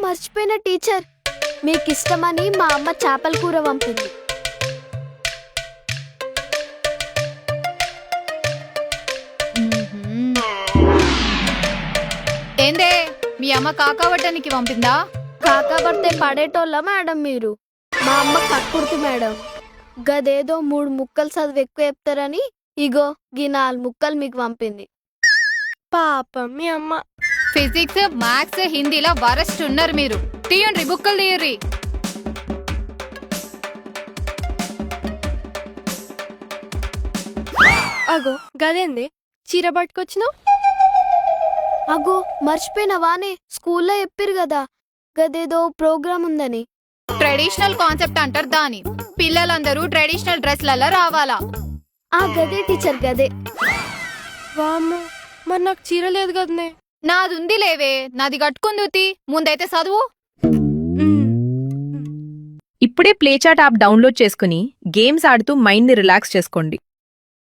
మర్చిపోయిన టీచర్, మీకు ఇష్టమని మా అమ్మ చేపల కూర పంపింది. ఏందే మీ అమ్మ కాకావటానికి పంపిందా? కాకపడితే పడేటోళ్ళ మేడం మీరు? మా అమ్మ కక్కుర్తి మేడం. గదేదో 3 ముక్కలు చదువు ఎక్కువ చెప్తారని ఇగో గీ 4 ముక్కలు మీకు పంపింది. పాపం మీ అమ్మ. ఫిజిక్స్, మ్యాథ్స్, హిందీలో వరస్ట్ ఉన్నారు మీరు. తీయండి బుక్కలు తీయర్రి. అగో గదేంది చీర పట్టుకొచ్చినావు? అగో మర్చిపోయినవానే, స్కూల్లో చెప్పిరు కదా గదేదో ప్రోగ్రామ్ ఉందని. ట్రెడిషనల్ కాన్సెప్ట్ అంటారు దాని. పిల్లలందరూ ట్రెడిషనల్ డ్రెస్లలో రావాలా? గదే టీచర్ గదే. వామ్మో, మరి నాకు చీర లేదు కదనే. నాదుంది లేవే, నాది కట్టుకుంది. ముందైతే చదువు. ఇప్పుడే ప్లేచాట్ యాప్ డౌన్లోడ్ చేసుకుని గేమ్స్ ఆడుతూ మైండ్ని రిలాక్స్ చేసుకోండి.